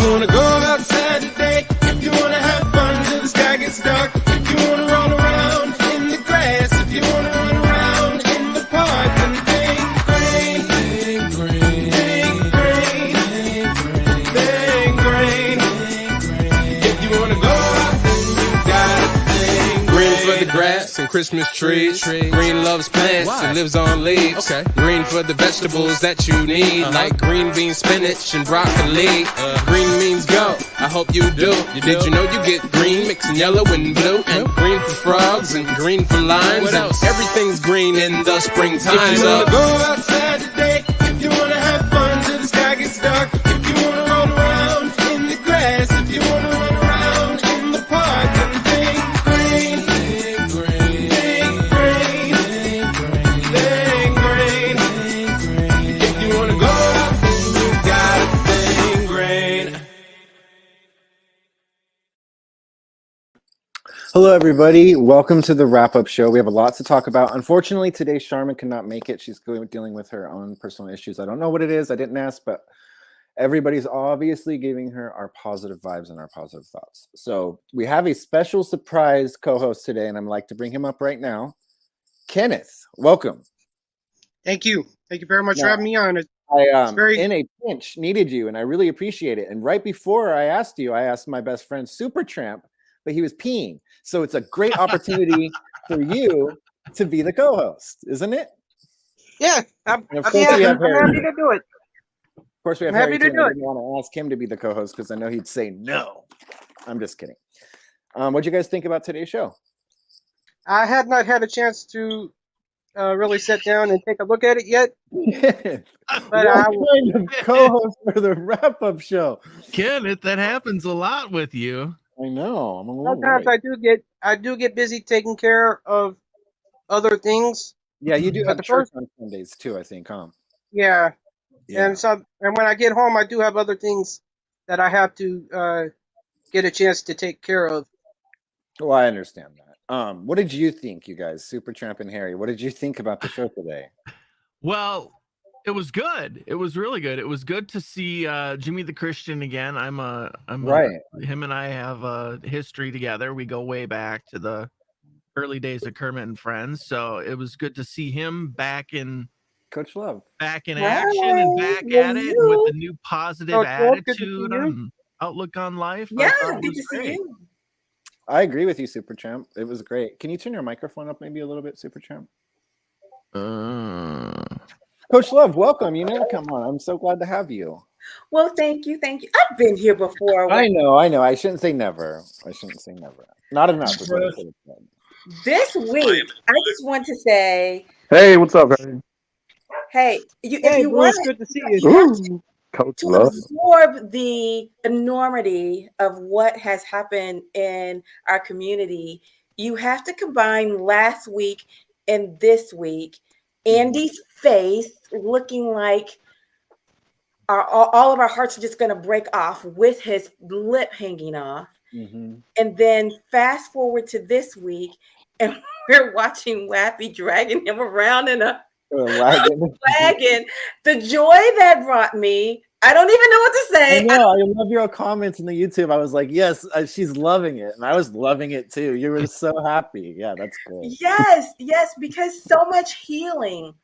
you wanna go outside today, if you wanna have fun till the sky gets dark, if you wanna roll around in the grass, if you wanna run around in the park, then think green, think green, think green. If you wanna go out, then you gotta think green for the grass and Christmas trees. Green loves plants and lives on leaves. Green for the vegetables that you need, like green beans, spinach, and broccoli. Green means go. I hope you do. Did you know you get green mixing yellow and blue? And green for frogs and green for limes. And everything's green in the springtime. If you wanna go outside today, if you wanna have fun till the sky gets dark, if you wanna roll around in the grass, if you wanna run around in the park, then think green, think green, think green, think green, think green. If you wanna go out, then you gotta think green. Hello, everybody. Welcome to the Wrap Up Show. We have a lot to talk about. Unfortunately, today Charmin cannot make it. She's dealing with her own personal issues. I don't know what it is. I didn't ask, but everybody's obviously giving her our positive vibes and our positive thoughts. So we have a special surprise co-host today, and I'd like to bring him up right now. Kenneth, welcome. Thank you. Thank you very much for having me on. I in a pinch needed you, and I really appreciate it. And right before I asked you, I asked my best friend Supertramp, but he was peeing. So it's a great opportunity for you to be the co-host, isn't it? Yeah, I'm And of happy course we have Harry. to do it. Of course, we have I'm Harry happy to too. do I it. didn't want to ask him to be the co-host because I know he'd say no. I'm just kidding. What'd you guys think about today's show? I had not had a chance to really sit down and take a look at it yet. But I kind of co-host for the wrap-up show. Kenneth, that happens a lot with you. I know. I'm a little Sometimes worried. I do get busy taking care of other things. Yeah, you do But have the church first- on Sundays too, I think, huh? Yeah. Yeah. And when I get home, I do have other things that I have to get a chance to take care of. Well, I understand that. What did you think, you guys, Supertramp and Harry? What did you think about the show today? Well, it was good. It was really good. It was good to see Jimmy the Christian again. Right. Him and I have a history together. We go way back to the early days of Kermit and Friends. So it was good to see him back in Coach Love. action and back at it with the new positive Coach Love, good to see attitude you. and outlook on life. Yeah, I thought it good was to see great. you. I agree with you, Supertramp. It was great. Can you turn your microphone up maybe a little bit, Supertramp? Coach Love, welcome. You never come on. I'm so glad to have you. Well, thank you. Thank you. I've been here before. I know. I shouldn't say never. Not enough. Is what I should have said. This week, I just want to say, Hey, what's up, Harry? hey, if Hey, you Bruce, want good to see you you. have to, Coach to Love. absorb the enormity of what has happened in our community, you have to combine last week and this week. Andy's face looking like all of our hearts are just going to break off with his lip hanging off. Mm-hmm. And then fast forward to this week, and we're watching Wappy dragging him around in a wagon. The joy that brought me, I don't even know what to say. I know. I love your comments in the YouTube. I was like, yes, she's loving it. And I was loving it too. You were so happy. Yeah, that's great. Yes, because so much healing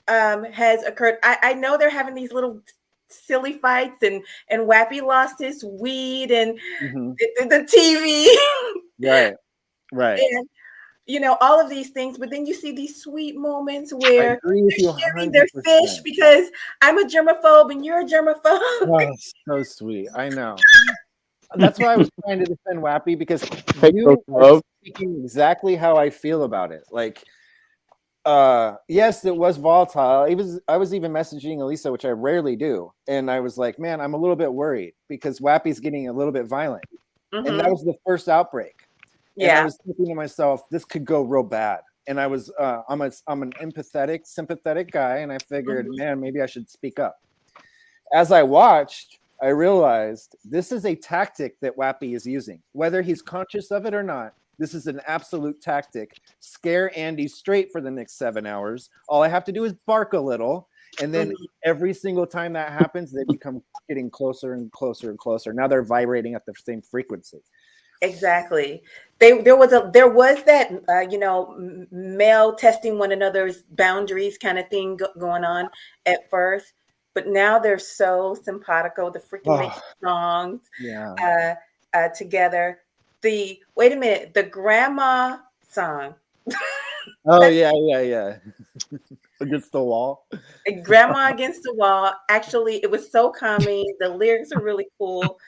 has occurred. I know they're having these little silly fights, and Wappy lost his weed and the TV. Right. And all of these things, but then you see these sweet moments where they're sharing their fish because I'm a germaphobe and you're a germaphobe. Oh, so sweet. I know. That's why I was trying to defend Wappy, because you are speaking exactly how I feel about it. Like, yes, it was volatile. I was even messaging Elisa, which I rarely do, and I was like, man, I'm a little bit worried because Wappy's getting a little bit violent, and that was the first outbreak. And I was thinking to myself, this could go real bad. And I was, I'm an empathetic, sympathetic guy, and I figured, man, maybe I should speak up. As I watched, I realized this is a tactic that Wappy is using, whether he's conscious of it or not. This is an absolute tactic. Scare Andy straight for the next 7 hours. All I have to do is bark a little, And then every single time that happens, they become getting closer and closer and closer. Now they're vibrating at the same frequency. Exactly. There was that male testing one another's boundaries kind of thing going on at first, but now they're so simpatico. The freaking make songs together. Wait a minute, the grandma song. Oh yeah. Against the wall. Grandma Against the Wall. Actually, it was so calming. The lyrics are really cool.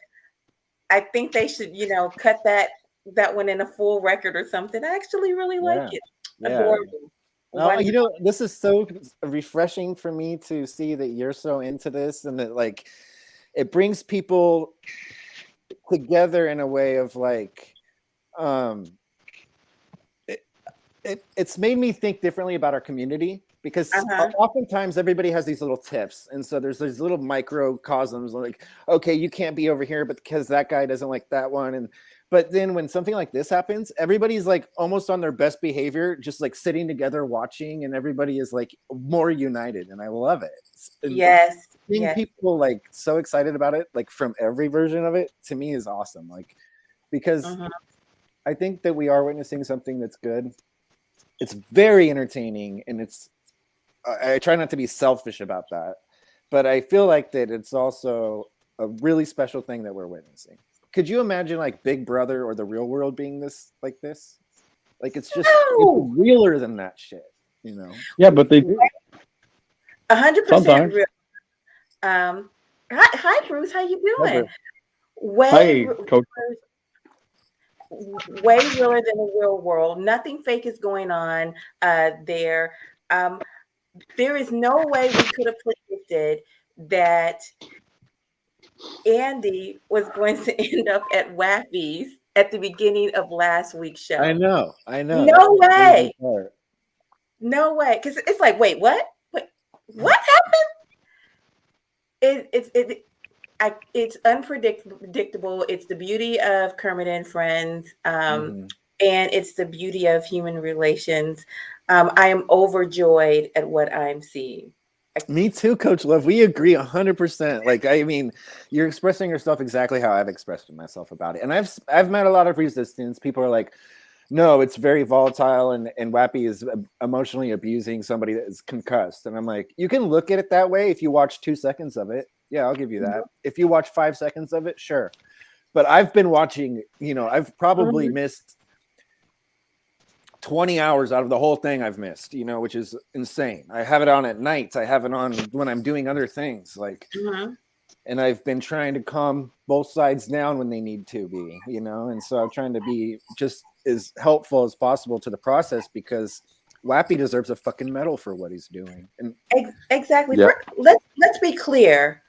I think they should, cut that one in a full record or something. I actually really like it. Adorable. Well, this is so refreshing for me to see that you're so into this, and that like it brings people together in a way of like it's made me think differently about our community, because oftentimes everybody has these little tips, and so there's these little microcosms like, okay, you can't be over here because that guy doesn't like that one, but then when something like this happens, everybody's like almost on their best behavior, just like sitting together watching, and everybody is like more united, and I love it. And seeing people like so excited about it, like from every version of it, to me is awesome. Like, because I think that we are witnessing something that's good. It's very entertaining, and I try not to be selfish about that, but I feel like that it's also a really special thing that we're witnessing. Could you imagine like Big Brother or The Real World being this? Like it's just it's realer than that shit, Yeah, but they do. 100% real. Hi Bruce, how you doing? Hi, Coach. Way realer than the real world. Nothing fake is going on there. There is no way we could have predicted that Andy was going to end up at Wappy's at the beginning of last week's show. I know. No way. No way. Because it's like, wait, what? What happened? It's unpredictable. It's the beauty of Kermit and Friends, and it's the beauty of human relations. I am overjoyed at what I'm seeing. Me too, Coach Love. We agree 100%. Like, I mean, you're expressing yourself exactly how I've expressed myself about it. And I've met a lot of resistance. People are like, no, it's very volatile, and Wappy is emotionally abusing somebody that is concussed. And I'm like, you can look at it that way if you watch 2 seconds of it. Yeah, I'll give you that. If you watch 5 seconds of it, sure. But I've been watching, I've probably missed 20 hours out of the whole thing I've missed, which is insane. I have it on at night. I have it on when I'm doing other things, like, and I've been trying to calm both sides down when they need to be, and so I'm trying to be just as helpful as possible to the process, because Wappy deserves a fucking medal for what he's doing. And exactly. Yeah. Let's be clear.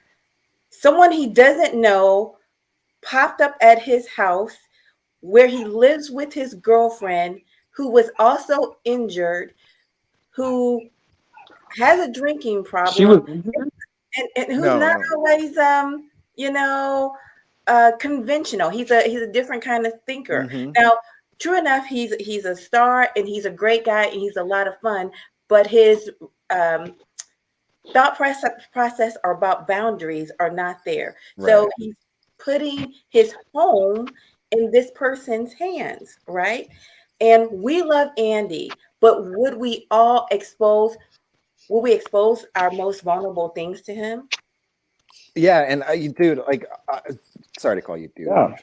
Someone he doesn't know popped up at his house where he lives with his girlfriend, who was also injured, who has a drinking problem. She was injured? And who's not always conventional. He's a different kind of thinker. Now, true enough, he's a star, and he's a great guy, and he's a lot of fun, but his thought process or about boundaries are not there. Right. So he's putting his home in this person's hands, right? And we love Andy, but would we expose our most vulnerable things to him? Yeah, and you dude, like, sorry to call you dude. Yeah.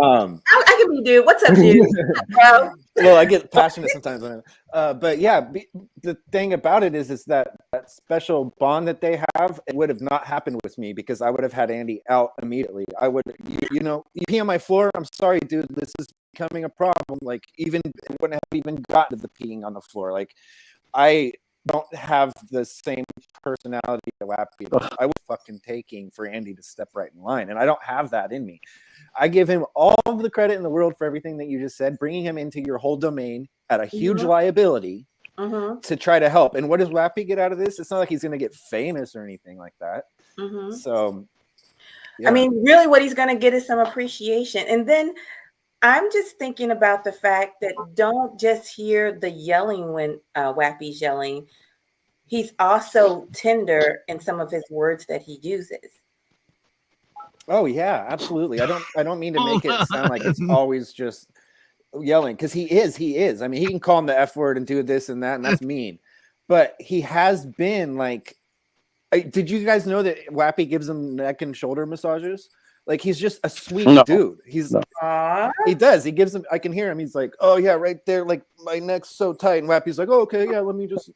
I can be dude. What's up, dude? Bro? Well, I get passionate sometimes. But yeah, the thing about it is that special bond that they have, it would have not happened with me, because I would have had Andy out immediately. I would, you pee on my floor. I'm sorry, dude. This is becoming a problem. Like, it wouldn't have even gotten to the peeing on the floor. Like, I don't have the same personality that Wappy does. I was fucking taking for Andy to step right in line, and I don't have that in me. I give him all of the credit in the world for everything that you just said, bringing him into your whole domain at a huge liability to try to help. And what does Wappy get out of this? It's not like he's going to get famous or anything like that. So, yeah. I mean, really what he's going to get is some appreciation. And then I'm just thinking about the fact that don't just hear the yelling when Wappy's yelling. he's also tender in some of his words that he uses. Oh yeah, absolutely. I don't mean to make it sound like it's always just yelling, because he is. I mean, he can call him the F word and do this and that, and that's mean. But he has been like, did you guys know that Wappy gives him neck and shoulder massages? Like, he's just a sweet dude. He's he does. He gives him. I can hear him. He's like, oh yeah, right there. Like, my neck's so tight. And Wappy's like, oh okay, yeah. Let me just.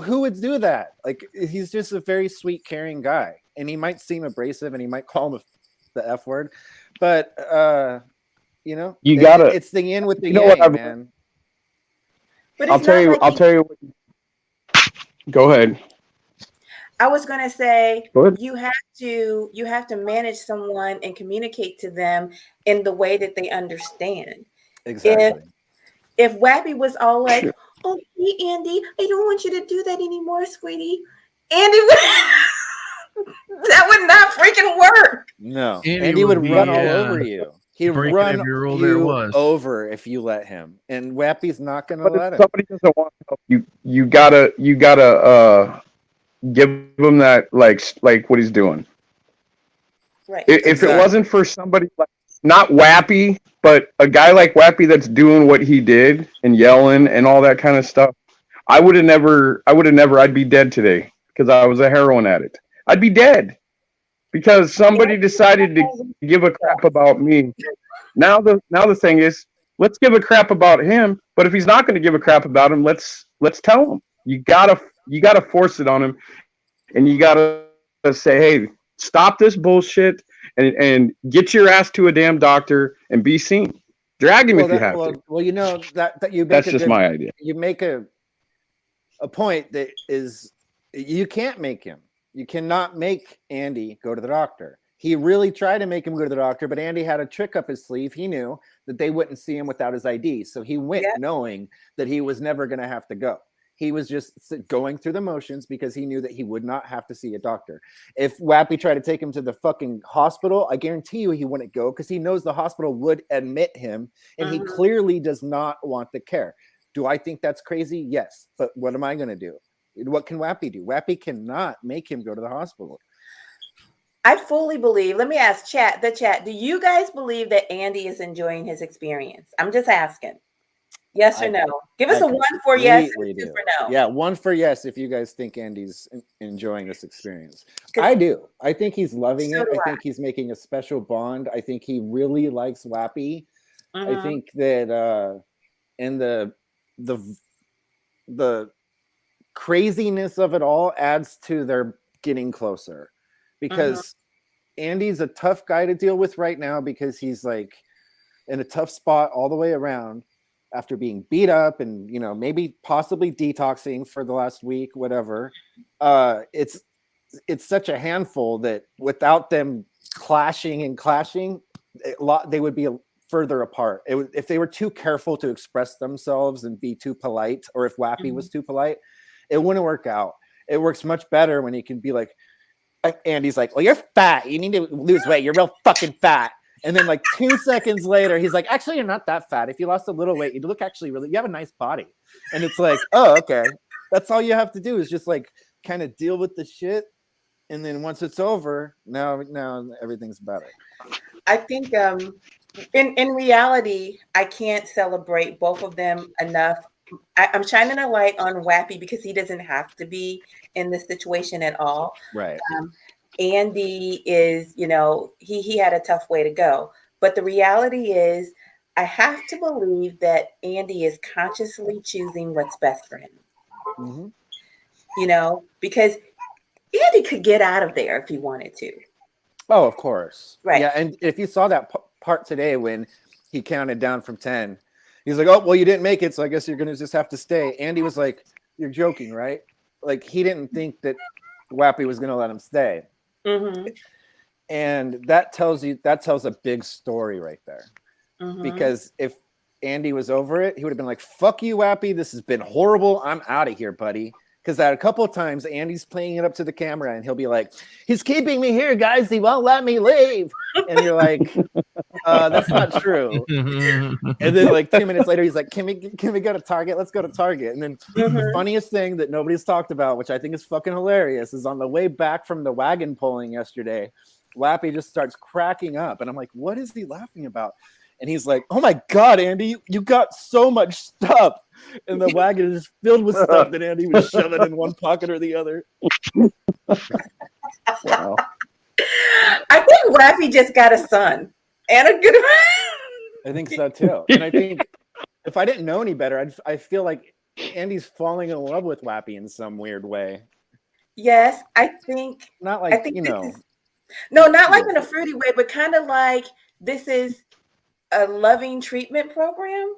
Who would do that? Like, he's just a very sweet, caring guy, and he might seem abrasive, and he might call him the F word, but you know, it's the yin with the yang, man. But I'll tell you. Go ahead. I was going to say, you have to manage someone and communicate to them in the way that they understand. Exactly. If Wappy was all like, "Oh, hey, Andy, I don't want you to do that anymore, sweetie," Andy that would not freaking work. No, Andy would run all over you. He'd run you over if you let him. And Wappy's not going to let him. Somebody doesn't want to help you. You gotta give him that like what he's doing. Right. If it wasn't for somebody like, not Wappy, but a guy like Wappy that's doing what he did and yelling and all that kind of stuff, I'd be dead today because I was a heroin addict. I'd be dead because somebody decided to give a crap about me. Now the thing is, let's give a crap about him. But if he's not going to give a crap about him, let's tell him. You gotta force it on him, and you gotta say, hey, stop this bullshit and get your ass to a damn doctor and be seen. Drag him if you have to. Well, you know that you make that's just my idea. You make a point that is, you can't make him. You cannot make Andy go to the doctor. He really tried to make him go to the doctor, but Andy had a trick up his sleeve. He knew that they wouldn't see him without his ID, so he went knowing that he was never going to have to go. He was just going through the motions because he knew that he would not have to see a doctor. If Wappy tried to take him to the fucking hospital, I guarantee you he wouldn't go because he knows the hospital would admit him, and he clearly does not want the care. Do I think that's crazy? Yes. But what am I going to do? What can Wappy do? Wappy cannot make him go to the hospital. I fully believe. Let me ask the chat. Do you guys believe that Andy is enjoying his experience? I'm just asking. Yes or no? Give us a 1 for yes and 2 for no. Yeah, 1 for yes if you guys think Andy's enjoying this experience. I do. I think he's loving it. I think he's making a special bond. I think he really likes Wappy. I think that and the craziness of it all adds to their getting closer, because Andy's a tough guy to deal with right now because he's like in a tough spot all the way around after being beat up and, you know, maybe possibly detoxing for the last week, whatever. It's such a handful that without them clashing, they would be further apart. If they were too careful to express themselves and be too polite, or if Wappy was too polite, it wouldn't work out. It works much better when he can be like, Andy's like, well, you're fat. You need to lose weight. You're real fucking fat. And then like 2 seconds later, he's like, actually, you're not that fat. If you lost a little weight, you look actually you have a nice body. And it's like, oh, okay. That's all you have to do is just like kind of deal with the shit. And then once it's over, now everything's better. I think in reality, I can't celebrate both of them enough. I'm shining a light on Wappy because he doesn't have to be in this situation at all. Right. Andy is, you know, he had a tough way to go. But the reality is, I have to believe that Andy is consciously choosing what's best for him. You know, because Andy could get out of there if he wanted to. Oh, of course. Right. Yeah, and if you saw that part today when he counted down from 10, he's like, oh, well, you didn't make it, so I guess you're going to just have to stay. Andy was like, you're joking, right? Like, he didn't think that Wappy was going to let him stay. And that tells a big story right there. Because if Andy was over it, he would have been like, fuck you, Wappy. This has been horrible. I'm out of here, buddy. Because at a couple of times, Andy's playing it up to the camera, and he'll be like, "He's keeping me here, guys. He won't let me leave." And you're like, "That's not true." And then, like 2 minutes later, he's like, "Can we go to Target? Let's go to Target." And then the funniest thing that nobody's talked about, which I think is fucking hilarious, is on the way back from the wagon pulling yesterday, Lappy just starts cracking up, and I'm like, "What is he laughing about?" And he's like, "Oh my God, Andy, you got so much stuff." And the wagon is filled with stuff that Andy was shoving in one pocket or the other. Wow. I think Wappy just got a son and a good. I think so too. And I think if I didn't know any better, I feel like Andy's falling in love with Wappy in some weird way. Yes, I think. Not like, you know. No, not like in a fruity way, but kind of like this is a loving treatment program.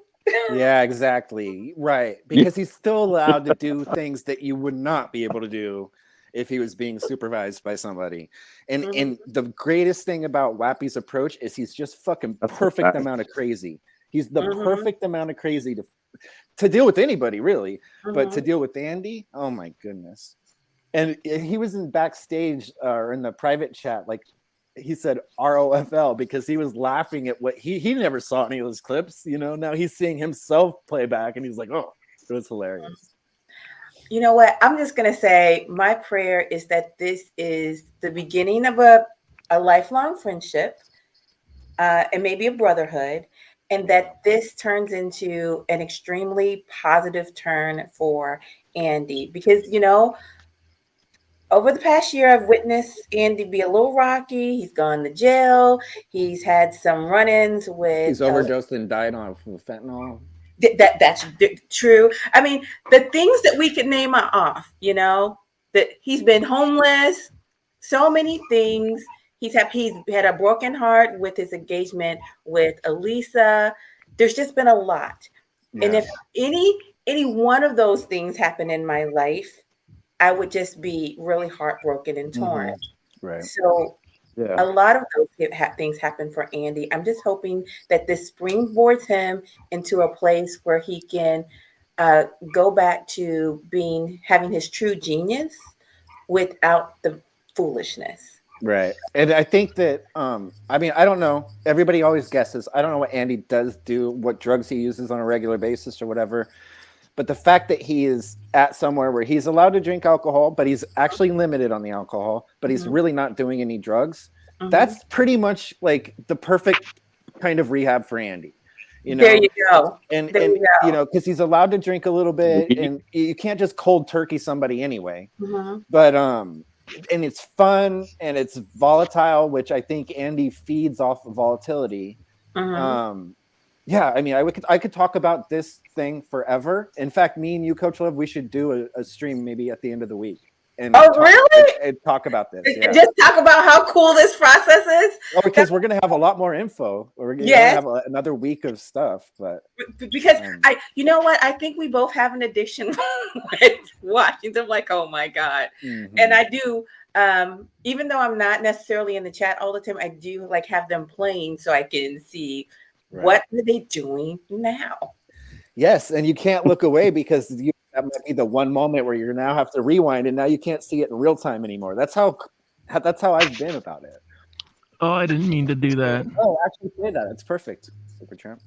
Yeah, exactly. Right. Because he's still allowed to do things that you would not be able to do if he was being supervised by somebody. And the greatest thing about Wappy's approach is he's just fucking perfect amount of crazy. He's the perfect amount of crazy to deal with anybody, really. But to deal with Andy, oh my goodness. And he was in backstage or in the private chat, like he said ROFL because he was laughing at what he never saw any of those clips, you know. Now he's seeing himself play back and he's like, oh, it was hilarious. You know what? I'm just gonna say my prayer is that this is the beginning of a lifelong friendship and maybe a brotherhood, and that this turns into an extremely positive turn for Andy because, you know, over the past year, I've witnessed Andy be a little rocky. He's gone to jail. He's had some run-ins with. He's overdosed and died on fentanyl. That's true. I mean, the things that we could name off, you know, that he's been homeless, so many things. He's had a broken heart with his engagement with Elisa. There's just been a lot. Yeah. And if any one of those things happen in my life, I would just be really heartbroken and torn. Right. So a lot of those things happen for Andy. I'm just hoping that this springboards him into a place where he can go back to having his true genius without the foolishness. Right. And I think that, I mean, I don't know. Everybody always guesses. I don't know what Andy does do, what drugs he uses on a regular basis or whatever. But the fact that he is at somewhere where he's allowed to drink alcohol, but he's actually limited on the alcohol, but he's really not doing any drugs, that's pretty much like the perfect kind of rehab for Andy. You know? There you go. And you know, because he's allowed to drink a little bit, and you can't just cold turkey somebody anyway. But and it's fun and it's volatile, which I think Andy feeds off of volatility. Yeah, I mean, I could talk about this thing forever. In fact, me and you, Coach Love, we should do a stream maybe at the end of the week. And talk about this. Yeah. Just talk about how cool this process is. Well, because we're going to have a lot have info. We're going to have another week of stuff. But because you know what? I think we both have an addiction with watching them. Like, oh my God. And I do. Even though I'm not necessarily in the chat all the time, I do like have them playing so I can see. Right. What are they doing now? Yes, and you can't look away because that might be the one moment where you now have to rewind, and now you can't see it in real time anymore. That's how I've been about it. Oh, I didn't mean to do that. Oh, actually say that. It's perfect, Supertramp.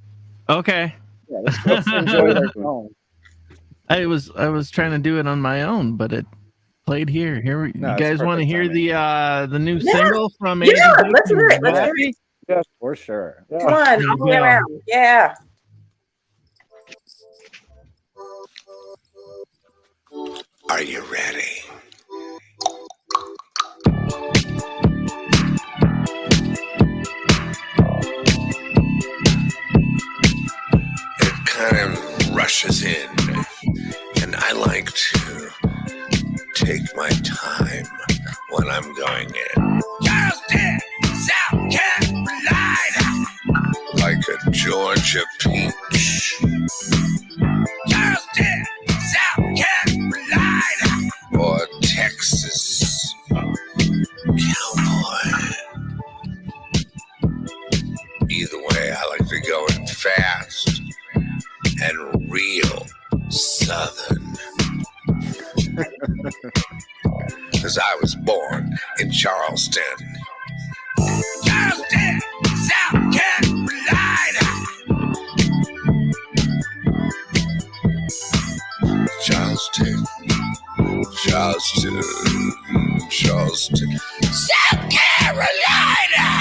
Okay. Yeah, let's enjoy our phone. I was trying to do it on my own, but it played here. You guys want to hear the new single from Andy? Yeah, let's hear it. Let's hear it. Yes, for sure. Yeah. Come on, all the way around. Yeah. Are you ready? It kind of rushes in, and I like to take my time when I'm going in. Charleston, South Carolina, like a Georgia peach. Charleston, South Carolina, or Texas cowboy. Either way, I like to go in fast and real southern. Because I was born in Charleston. Charleston, South Carolina. Charleston, Charleston, Charleston, South Carolina.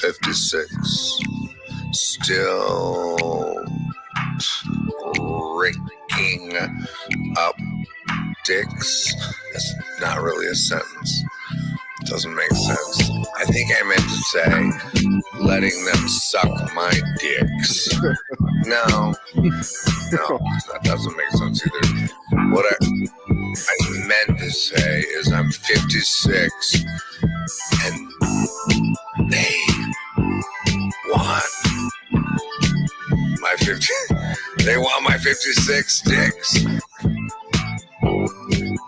56, still raking up dicks. That's not really a sentence. Doesn't make sense. I think I meant to say letting them suck my dicks. No, that doesn't make sense either. What I meant to say is I'm 56 and they want my 50. They want my 56 dicks.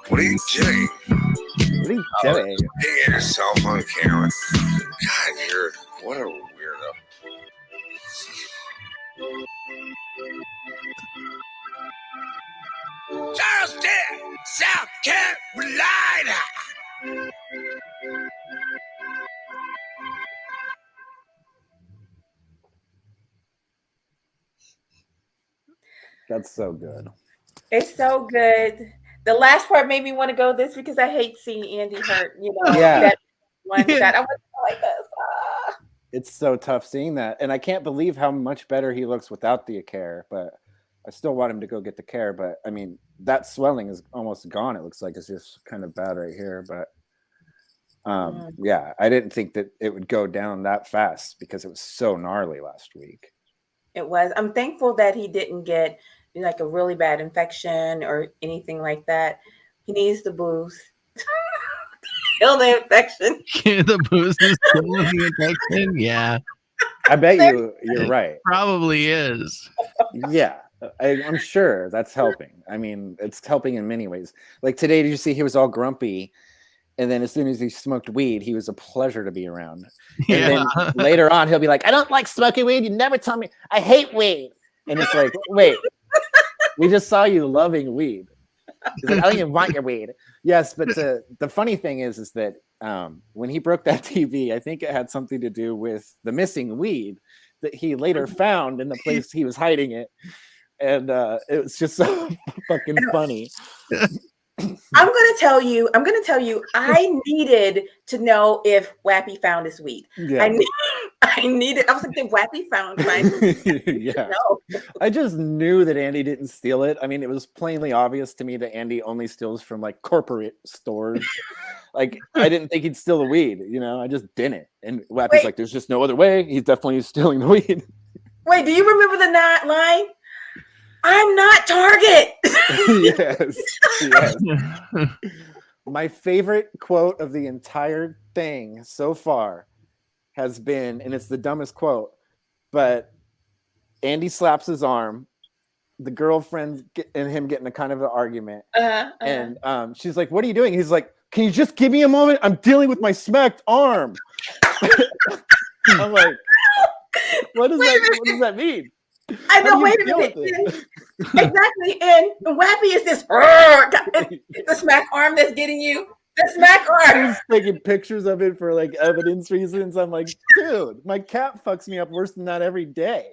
What are you doing? What are you doing? Looking at yourself on camera. God, what a weirdo. Charleston, South Carolina. That's so good. It's so good. The last part made me want to go this because I hate seeing Andy hurt. You know, Yeah. that one shot. I was like this. It's so tough seeing that. And I can't believe how much better he looks without the care, but I still want him to go get the care. But I mean, that swelling is almost gone. It looks like it's just kind of bad right here. But yeah, I didn't think that it would go down that fast because it was so gnarly last week. It was. I'm thankful that he didn't get like a really bad infection or anything like that. He needs the booze. Kill the infection. The booze is killing the infection. Yeah, I bet you're right. probably is. Yeah, I'm sure that's helping. I mean, it's helping in many ways. Like today, did you see he was all grumpy? And then as soon as he smoked weed, he was a pleasure to be around. And then later on, he'll be like, I don't like smoking weed. You never tell me. I hate weed. And it's like, wait, we just saw you loving weed. He's like, I don't even want your weed. Yes, but the funny thing is that when he broke that TV, I think it had something to do with the missing weed that he later found in the place he was hiding it. And it was just so fucking funny. I'm gonna tell you, I needed to know if Wappy found his weed. Yeah. I needed, I was like, did Wappy found mine? Yeah. No. I just knew that Andy didn't steal it. I mean, it was plainly obvious to me that Andy only steals from like corporate stores. Like, I didn't think he'd steal the weed, you know, I just didn't. And Wappy's like, there's just no other way. He's definitely stealing the weed. Wait, do you remember the line? I'm not Target. Yes. My favorite quote of the entire thing so far has been, and it's the dumbest quote, but Andy slaps his arm, the girlfriend and him getting a kind of an argument. And she's like, what are you doing? He's like, can you just give me a moment? I'm dealing with my smacked arm. I'm like, what does that mean? I know, wait a minute. Exactly. And Wappy is this the smack arm that's getting you. The smack arm. He's taking pictures of it for like evidence reasons. I'm like, dude, my cat fucks me up worse than that every day.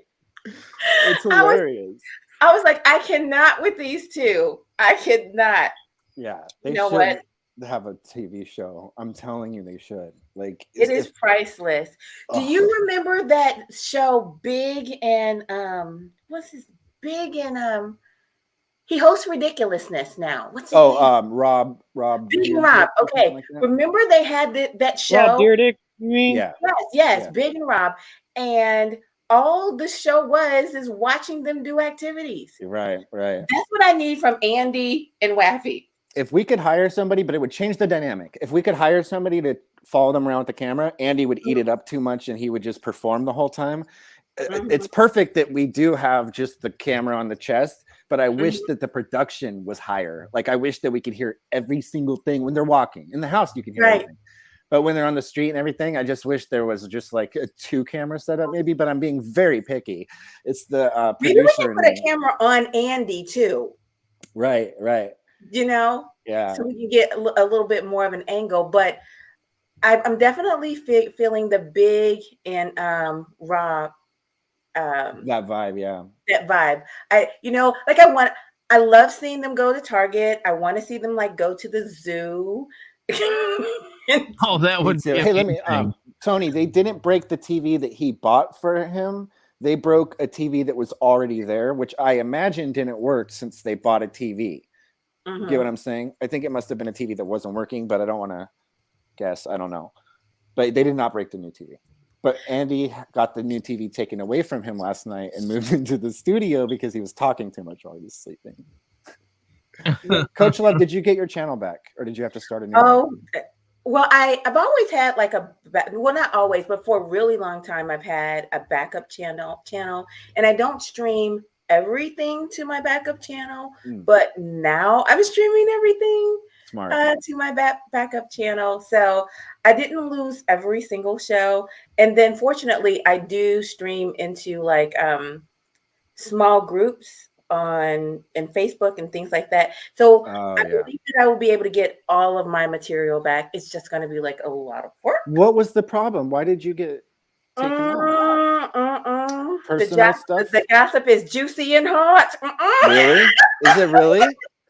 It's hilarious. I was like, I cannot with these two. I cannot. Yeah. They you know should what? have a TV show. I'm telling you, they should. Like, it is priceless. Do you remember that show Big and what's his Big and he hosts Ridiculousness now. What's his name? Rob Big and Rob. Okay. Like that. Remember they had that show? Rob Dyrdek, you mean? Yeah. Yes, Yeah. Big and Rob. And all the show is watching them do activities. Right. That's what I need from Andy and Wappy. If we could hire somebody, but it would change the dynamic. If we could hire somebody to follow them around with the camera, Andy would eat it up too much and he would just perform the whole time. It's perfect that we do have just the camera on the chest, but I wish that the production was higher. Like, I wish that we could hear every single thing when they're walking in the house. You can hear everything. But when they're on the street and everything, I just wish there was just like a 2-camera setup, maybe. But I'm being very picky. It's the Maybe we producer can in put a me. camera on Andy too. Right. You know, Yeah. so we can get a little bit more of an angle. But I'm definitely feeling the Big and Rob. That vibe, yeah. That vibe. I love seeing them go to Target. I want to see them like go to the zoo. Oh, that would be Hey, let me amazing. Tony, they didn't break the TV that he bought for him. They broke a TV that was already there, which I imagine didn't work since they bought a TV. Mhm. Get what I'm saying? I think it must have been a TV that wasn't working, but I don't want to guess. I don't know. But they did not break the new TV. But Andy got the new TV taken away from him last night and moved into the studio because he was talking too much while he was sleeping. Coach Love, did you get your channel back, or did you have to start a new one? Oh, well, I've always had like not always, but for a really long time, I've had a backup channel, and I don't stream everything to my backup channel, but now I'm streaming everything to my backup channel. So I didn't lose every single show. And then fortunately, I do stream into like small groups in Facebook and things like that. So I believe that I will be able to get all of my material back. It's just going to be like a lot of work. What was the problem? Why did you get taken off? Personal stuff? The gossip is juicy and hot. Really? Is it really?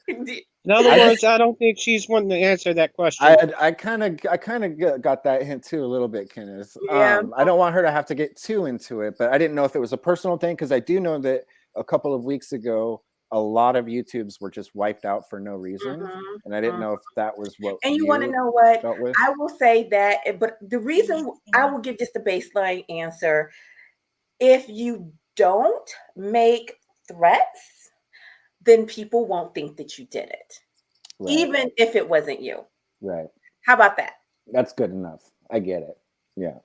In other words, I don't think she's wanting to answer that question. I kind of got that hint too a little bit, Kenneth. Yeah. I don't want her to have to get too into it, but I didn't know if it was a personal thing, because I do know that a couple of weeks ago, a lot of YouTubes were just wiped out for no reason, and I didn't know if that was what. And you want to know what? I will say that, but the reason I will give just a baseline answer: if you don't make threats, then people won't think that you did it, even if it wasn't you. Right. How about that? That's good enough. I get it. Yeah.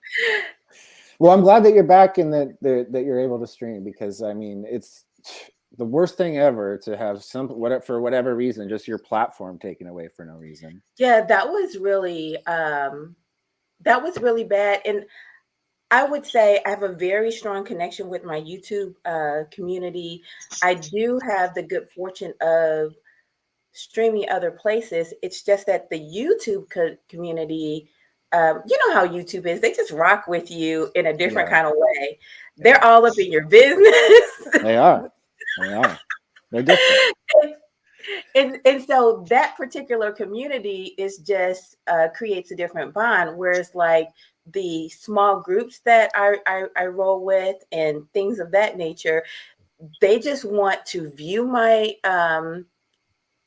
Well, I'm glad that you're back and that you're able to stream, because I mean, it's the worst thing ever to have for whatever reason, just your platform taken away for no reason. Yeah, that was really bad. And I would say I have a very strong connection with my YouTube community. I do have the good fortune of streaming other places. It's just that the YouTube community, you know how YouTube is. They just rock with you in a different kind of way. They're all up in your business. They are. They're different. And so that particular community is just creates a different bond. Whereas like the small groups that I roll with and things of that nature, they just want to view my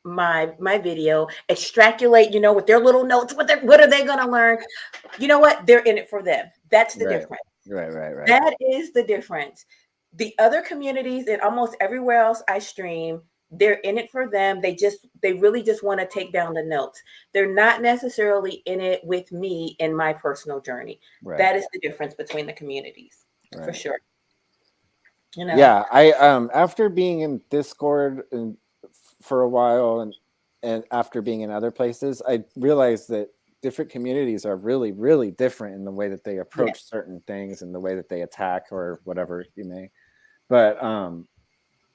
my video, extrapolate, with their little notes, what are they going to learn? You know what? They're in it for them. That's the difference. Right. That is the difference. The other communities and almost everywhere else I stream, they're in it for them. They really just want to take down the notes. They're not necessarily in it with me in my personal journey. Right. That is the difference between the communities, for sure. Yeah, I after being in Discord for a while and after being in other places, I realized that different communities are really, really different in the way that they approach certain things and the way that they attack or whatever you may. But on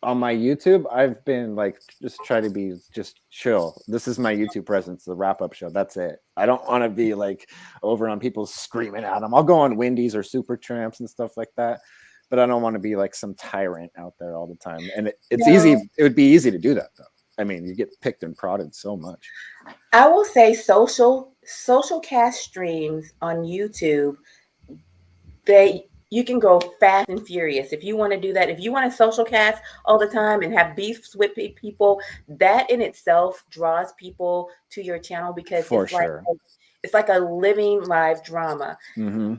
my YouTube, I've been like just try to be just chill. This is my YouTube presence, the Wrap Up Show. That's it. I don't want to be like over on people screaming at them. I'll go on Wendy's or Super Tramps and stuff like that, but I don't want to be like some tyrant out there all the time. And it's easy. It would be easy to do that though. I mean, you get picked and prodded so much. I will say social cast streams on YouTube, you can go fast and furious if you want to do that. If you want to social cast all the time and have beefs with people, that in itself draws people to your channel because it's like a living live drama. Mm-hmm.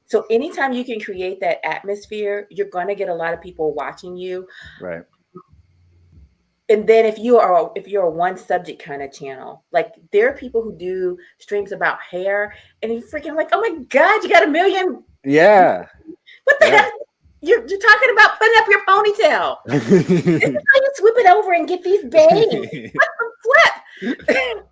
So anytime you can create that atmosphere, you're going to get a lot of people watching you. Right. And then if you're a one subject kind of channel, like there are people who do streams about hair and you're freaking like, oh my God, you got 1 million. Yeah. What the heck? You're talking about putting up your ponytail. This is how you sweep it over and get these bangs. What the flip?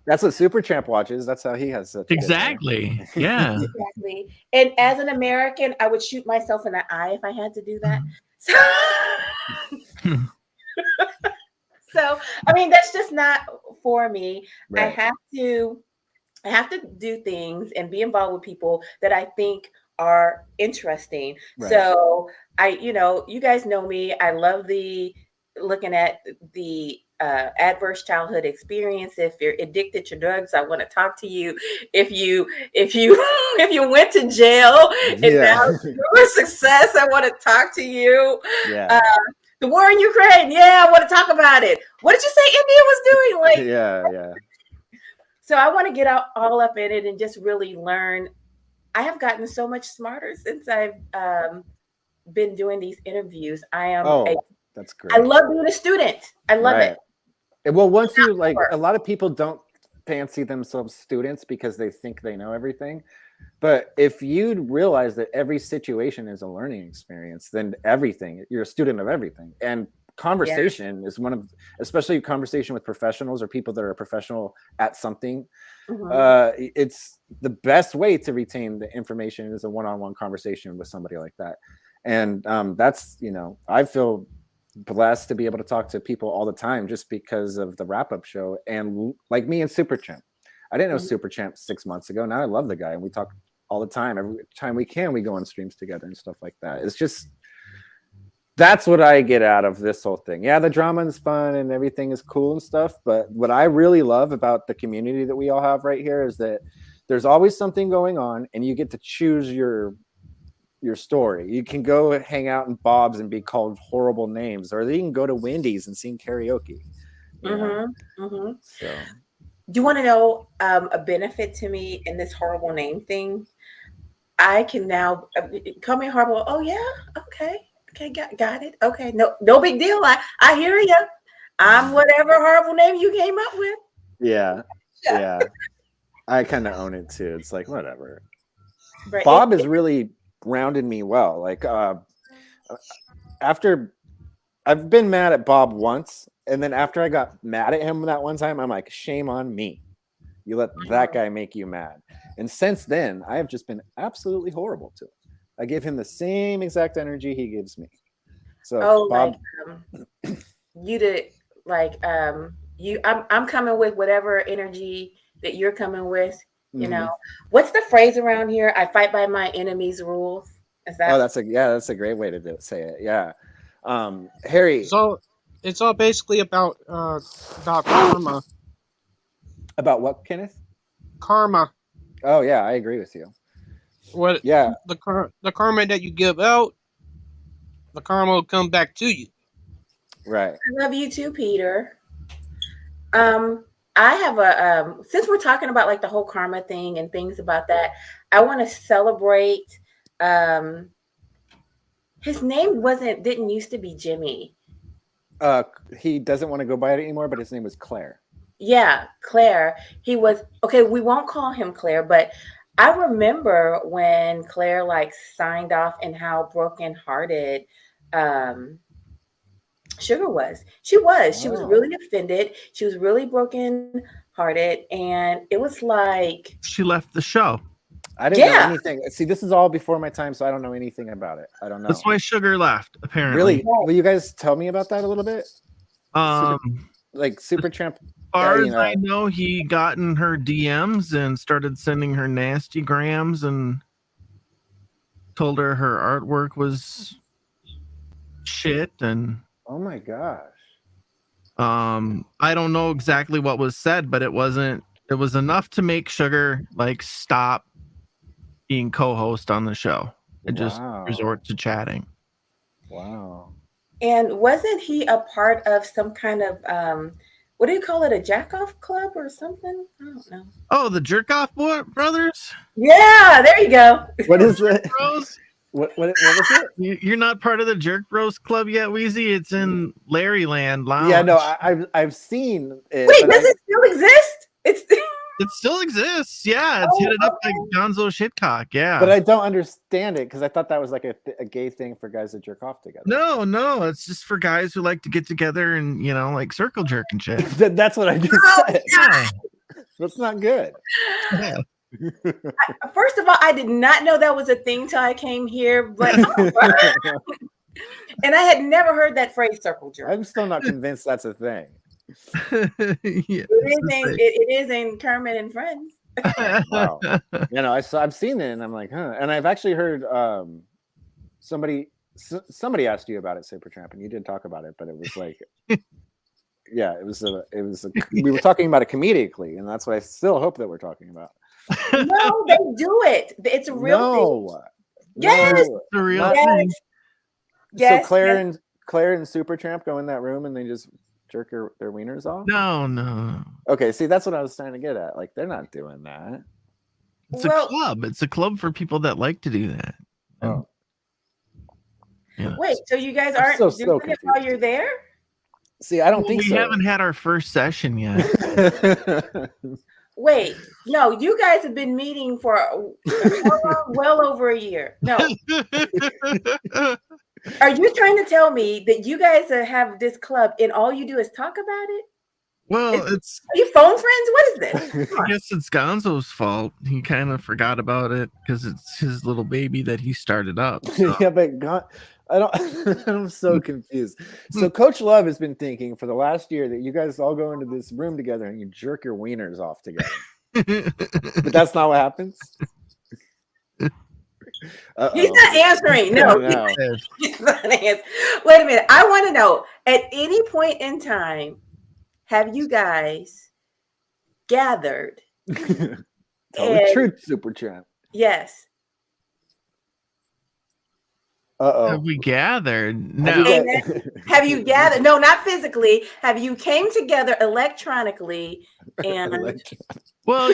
That's what Super Champ watches. That's how he has such a good hair. Exactly. Yeah. Exactly. And as an American, I would shoot myself in the eye if I had to do that. So, so I mean, that's just not for me. I Right. have to do things and be involved with people that I think are interesting. Right. So you guys know me. I love looking at the adverse childhood experience. If you're addicted to drugs, I want to talk to you. If you if you went to jail and now you're a success, I want to talk to you. Yeah. The war in Ukraine, yeah, I want to talk about it. What did you say India was doing? Like, Yeah. so I want to get all up in it and just really learn. I have gotten so much smarter since I've been doing these interviews. That's great. I love being a student. I love it. Well, once you like, a lot of people don't fancy themselves students because they think they know everything. But if you realize that every situation is a learning experience, then you're a student of everything. And conversation is especially conversation with professionals or people that are professional at something. It's the best way to retain the information is a one-on-one conversation with somebody like that. And that's, I feel blessed to be able to talk to people all the time just because of the wrap-up show. And like me and Super Champ, I didn't know Super Champ 6 months ago. Now I love the guy, and we talk all the time. Every time we can, we go on streams together and stuff like that. It's just, that's what I get out of this whole thing. Yeah, the drama is fun and everything is cool and stuff, but what I really love about the community that we all have right here is that there's always something going on, and you get to choose your story. You can go hang out in Bob's and be called horrible names, or you can go to Wendy's and sing karaoke. So, do you want to know a benefit to me in this horrible name thing? I can now call me horrible. Oh yeah, okay, got it. Okay, no big deal. I hear you. I'm whatever horrible name you came up with. Yeah. I kind of own it too. It's like whatever. Right. Bob has really grounded me well. Like after I've been mad at Bob once, and then after I got mad at him that one time, I'm like, shame on me. You let that guy make you mad. And since then, I have just been absolutely horrible to him. I give him the same exact energy he gives me. So Bob, you did like I'm coming with whatever energy that you're coming with. You know, what's the phrase around here? I fight by my enemy's rules. Is that? Oh, that's a great way to say it. Yeah. Harry. So it's all basically about karma. About what, Kenneth? Karma. Oh yeah, I agree with you. What? Yeah. The karma that you give out, the karma will come back to you. Right. I love you too, Peter. I have a since we're talking about like the whole karma thing and things about that, I want to celebrate. His name didn't used to be Jimmy. He doesn't want to go by it anymore, but his name was Claire. Yeah, Claire. He was okay. We won't call him Claire, but I remember when Claire like signed off and how brokenhearted Sugar was. She was really offended. She was really brokenhearted, and it was like she left the show. I didn't know anything. See, this is all before my time, so I don't know anything about it. I don't know. That's why Sugar left, apparently. Really? Will you guys tell me about that a little bit? Super Champ. As far as I know, he got in her DMs and started sending her nasty grams and told her artwork was shit. And oh my gosh. I don't know exactly what was said, but it was enough to make Sugar like stop being co-host on the show and just resort to chatting. Wow. And wasn't he a part of some kind of what do you call it, a jack-off club or something? I don't know. Oh, the Jerk-Off Brothers? Yeah, there you go. What is it? Bros? What was it? You're not part of the Jerk Bros Club yet, Wheezy? It's in Larryland Lounge. Yeah, no, I've seen it. Wait, does it still exist? It's It still exists. Yeah, it's headed up by Gonzo Shitcock. Yeah. But I don't understand it because I thought that was like a gay thing for guys that jerk off together. No, it's just for guys who like to get together and like circle jerk and shit. That's what I just said. Yeah. That's not good. Yeah. First of all, I did not know that was a thing till I came here, but and I had never heard that phrase circle jerk. I'm still not convinced that's a thing. Yeah, it is in Kermit and Friends. Wow. I've seen it and I'm like, huh. And I've actually heard somebody asked you about it, Supertramp, and you did talk about it, but it was like yeah, we were talking about it comedically, and that's what I still hope that we're talking about. No, they do it. It's a real thing. Yes, no, it's a real thing. Yes. So Claire and Supertramp go in that room and they just jerk their wieners off? No. Okay, see, that's what I was trying to get at. Like, they're not doing that. It's a club. It's a club for people that like to do that. Oh. Yeah. Wait, so you guys aren't doing it while you're there? See, I don't think so. We haven't had our first session yet. Wait, no, you guys have been meeting for how long? Well over a year. No. Are you trying to tell me that you guys have this club and all you do is talk about it? Well, are you phone friends? What is this? I guess it's Gonzo's fault. He kind of forgot about it because it's his little baby that he started up. So. Yeah, but I'm so confused. So Coach Love has been thinking for the last year that you guys all go into this room together and you jerk your wieners off together. But that's not what happens. He's not answering. No. He's not answering. Wait a minute. I want to know, at any point in time, have you guys gathered? Tell the truth, Supertramp. Yes. Have we gathered? No. Have you gathered? No, not physically. Have you came together electronically? And well,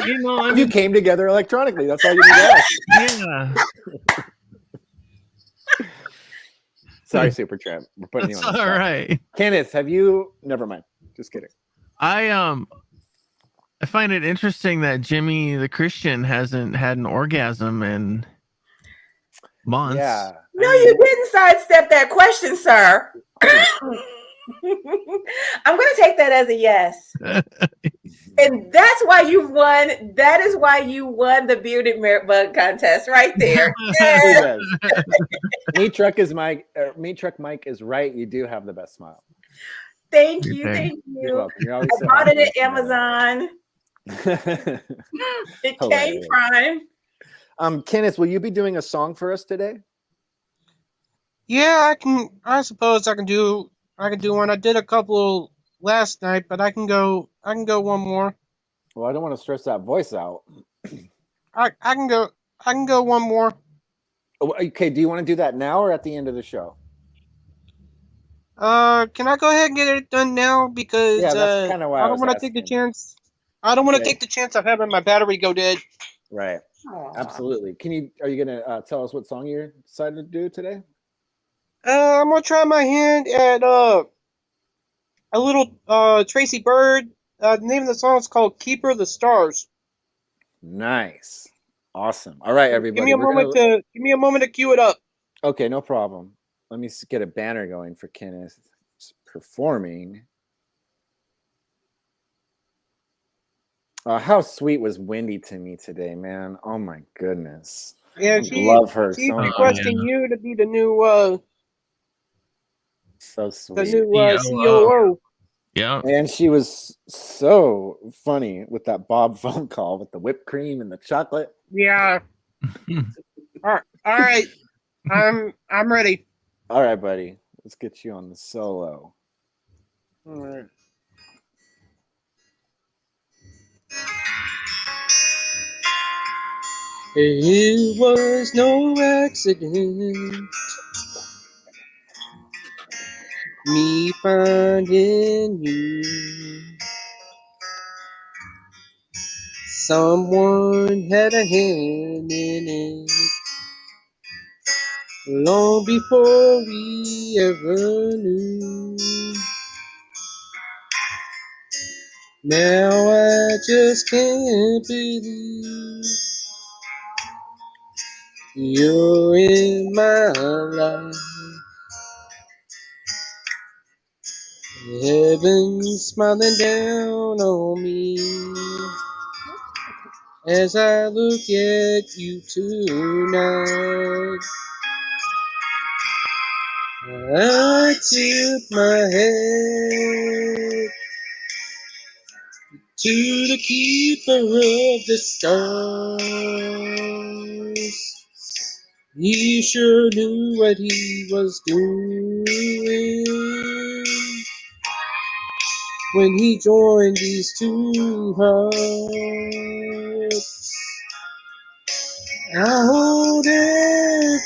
you came together electronically. That's all you need to ask. Yeah. Sorry, Supertramp. We're putting you on the spot. All right. Kenneth, have you? Never mind. Just kidding. I find it interesting that Jimmy the Christian hasn't had an orgasm in months. Yeah. No, you didn't sidestep that question, sir. I'm going to take that as a yes. And that's why you won. That is why you won the bearded bug contest right there. Yes. Meat Truck Mike is right. You do have the best smile. Thank you. Thank you. You're welcome. You're always I bought it at Amazon. It came prime. Kenneth, will you be doing a song for us today? Yeah, I can. I suppose I can do one. I did a couple last night, but I can go one more. Well, I don't want to stress that voice out. I can go one more. Okay, do you want to do that now or at the end of the show? Can I go ahead and get it done now? Because that's kind of why I don't want to take the chance. I don't want to take the chance of having my battery go dead. Right. Aww. Absolutely. Are you gonna tell us what song you decided to do today? I'm gonna try my hand at a little Tracy Bird. The name of the song is called "Keeper of the Stars." Nice, awesome. All right, everybody. Give me a moment to cue it up. Okay, no problem. Let me get a banner going for Kenneth performing. How sweet was Wendy to me today, man? Oh my goodness. Yeah, love her. She's requesting you to be the new. So sweet. The new COO. Yeah. And she was so funny with that Bob phone call with the whipped cream and the chocolate. Yeah. All right. I'm ready. All right, buddy. Let's get you on the solo. All right. It was no accident, me finding you. Someone had a hand in it long before we ever knew. Now I just can't believe you're in my life. Heaven's smiling down on me as I look at you tonight. I tip my head to the keeper of the stars. He sure knew what he was doing when he joined these two hearts. I hold everything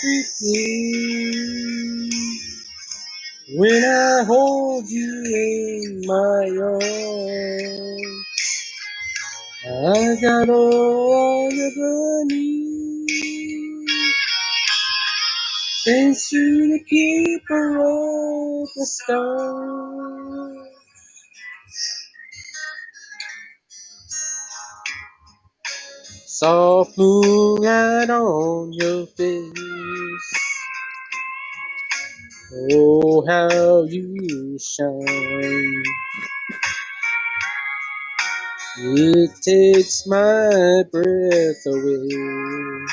when I hold you in my arms. I got all I ever need, thanks to the keeper of the stars. Soft moonlight on your face, oh how you shine. It takes my breath away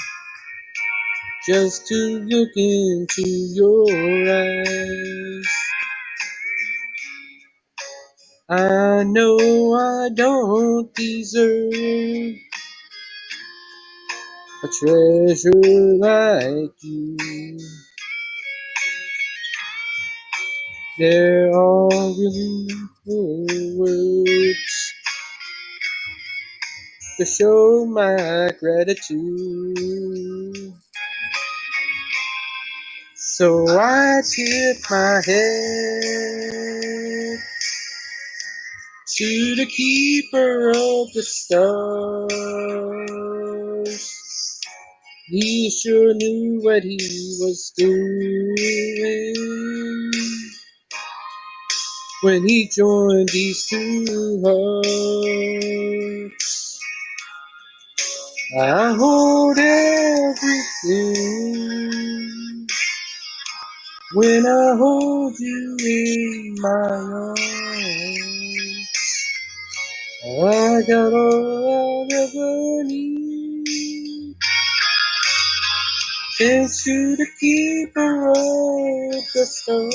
just to look into your eyes. I know I don't deserve a treasure like you. There are really no words to show my gratitude. So I tip my head to the keeper of the stars. He sure knew what he was doing when he joined these two hearts. I hold everything when I hold you in my arms. I got all I ever need, thanks to the keeper of the stars.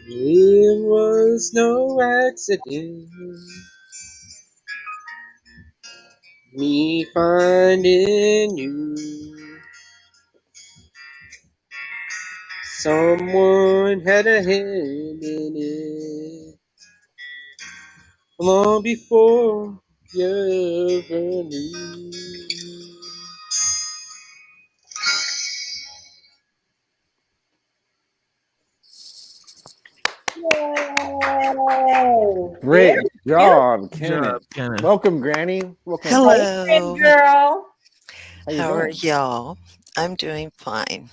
It was no accident, me finding you. Someone had a hand in it long before you ever knew. Whoa. Great Very job, Good Kenneth. job, Kenneth. Welcome, Granny. Welcome. beautiful. Hey, Hello. girl. How you How are doing? y'all? I'm doing fine.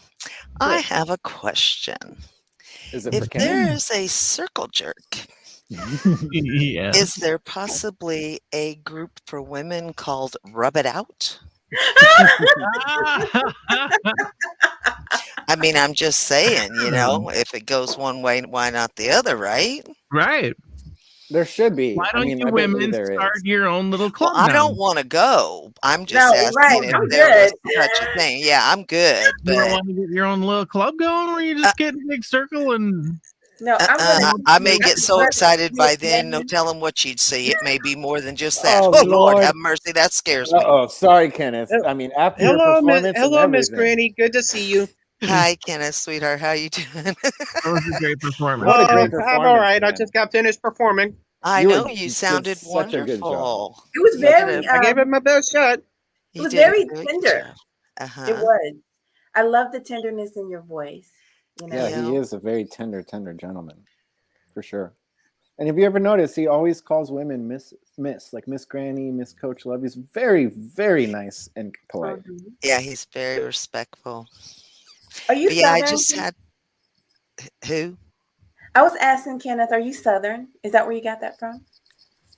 I have a question. Is it for If Kenneth? there is a circle jerk, Yeah. is there possibly a group for women called Rub It Out? I mean, I'm just saying, if it goes one way, why not the other, right? Right. There should be. Why I don't mean, you I bet you women there start is. your own little Well, club I now? don't want to go. I'm just No, right. asking if I'm there was good. such a thing. Yeah, I'm good, You don't but want to get your own little club going where you just get in a big circle and No, I'm gonna. I may get so But excited by then, no women. telling what you'd see. It may be more than just that. Oh Oh, Lord, Lord. have mercy. That scares me. Oh, sorry, Kenneth. I mean, after your performance and Hello, Miss everything. Granny. Good to see you. Hi, Kenneth, sweetheart. How you doing? that was a great performance. What a great I'm all performance, right. I man. just got finished performing. I You know were you did sounded such a good job. wonderful. It was You did very. a I gave it my best shot. It you was did a very good tender. job. It Uh-huh. was. I love the tenderness in your voice. Yeah, he Yeah. is a very tender gentleman, for sure. And have you ever noticed he always calls women Miss, like Miss Granny, Miss Coach Love. He's very, very nice and polite. Mhm. Yeah, he's very respectful. Are you But yeah, I Southern? just had Who? I was asking Kenneth, are you Southern? Is that where you got that from?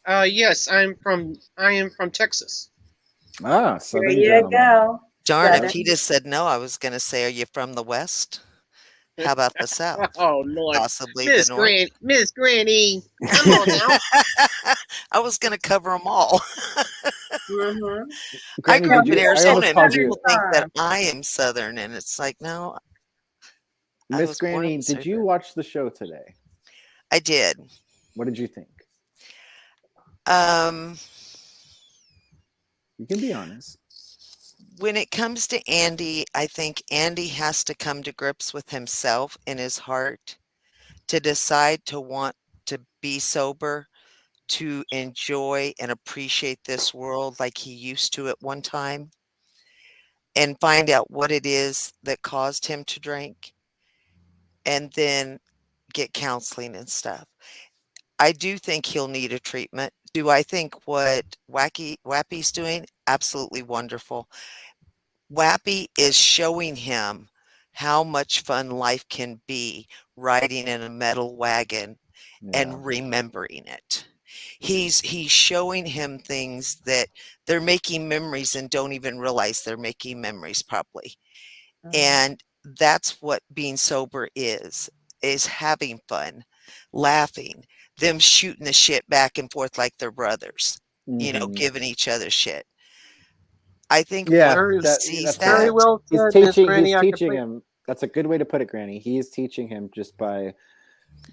Yes, I am from Texas. Ah, There Southern you gentleman. go. Darn, if Southern. he'd have said no, I was going to say, are you from the West? How about the South? Oh Lord, Possibly the North? Miss Granny, come on now. I was going to cover them all. Mm-hmm. I Granny, grew No, up did in you? I Arizona, almost and called you people think that farm. I am Southern, and it's like, no, I Miss was born in Granny. the Did you suburbs. watch the show today? I did. What did you think? Um, You can be honest. when it comes to Andy, I think Andy has to come to grips with himself in his heart to decide to want to be sober, to enjoy and appreciate this world like he used to at one time, and find out what it is that caused him to drink, and then get counseling and stuff. I do think he'll need a treatment. Do I think what Wappy's doing? Absolutely wonderful. Wappy is showing him how much fun life can be riding in a metal wagon Yeah. and remembering it. He's showing him things that they're making memories and don't even realize they're making memories probably. And that's what being sober is having fun, laughing, them shooting the shit back and forth like they're brothers, Mhm. giving each other shit. I think Yeah, once Very, he sees that's very right. that, well He's said, Miss teaching. He's Granny. I teaching complete. him. That's a good way to put it, Granny. He is teaching him just by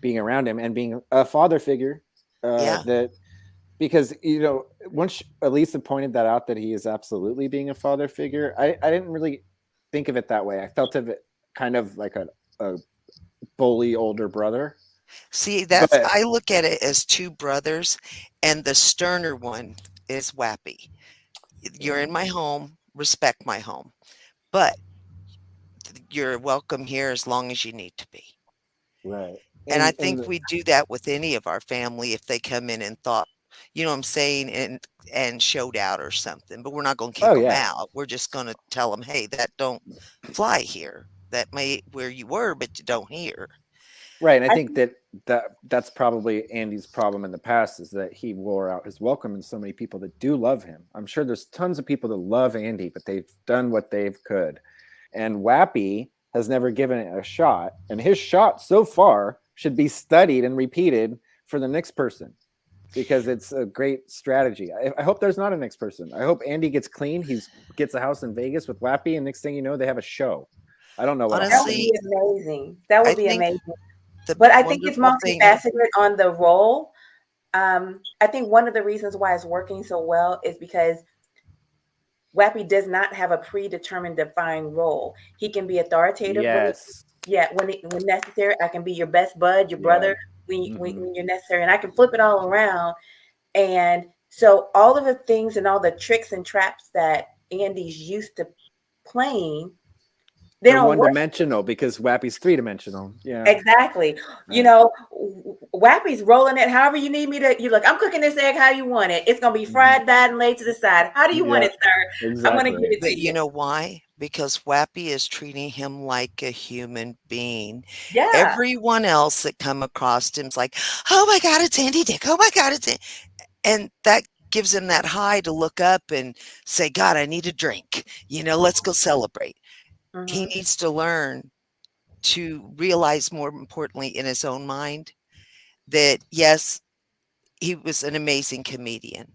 being around him and being a father figure. yeah. That because once Elisa pointed that out that he is absolutely being a father figure, I didn't really think of it that way. I felt of it kind of like a bully older brother. See, But I look at it as two brothers, and the sterner one is Wappy. You're in my home, respect my home, but you're welcome here as long as you need to be. right, And I and think we do that with any of our family if they come in and thought, you know what I'm saying, and showed out or something. But we're not going to kick oh them yeah, out. We're just going to tell them, hey, that don't fly here. That may where you were, but you don't here. right. And I I think that's probably Andy's problem in the past is that he wore out his welcome in so many people that do love him. I'm sure there's tons of people that love Andy, but they've done what they've could. And Wappy has never given it a shot, and his shot so far should be studied and repeated for the next person because it's a great strategy. I hope there's not a next person. I hope Andy gets clean. He gets a house in Vegas with Wappy, and next thing you know, they have a show. I don't know what'll That would happen. Honestly, be amazing. That I would be think amazing. the But I think it's wonderful thing, multifaceted on the role. I think one of the reasons why it's working so well is because Wappy does not have a predetermined defined role. He can be authoritative Yes. when necessary. I can be your best bud, your Yeah. brother Mhm. when you're necessary, and I can flip it all around. And so all of the things and all the tricks and traps that Andy's used to playing, they They're don't one work. dimensional because Wappy's 3 dimensional. Yeah. Exactly. You Right. know, Wappy's rolling it however you need me to. You look, I'm cooking this egg how you want it. It's gonna be Mhm. fried, bad, and laid to the side. How do you want Yeah. it, sir? I'm gonna give Exactly. it to but you you. know why? Because Wappy is treating him like a human being. Yeah. Everyone else that come across him's like, oh my God, it's Andy Dick. Oh my God, it's Andy. And that gives him that high to look up and say, God, I need a drink. Let's go celebrate. He Hmm. needs to learn to realize, more importantly, in his own mind, that yes, he was an amazing comedian.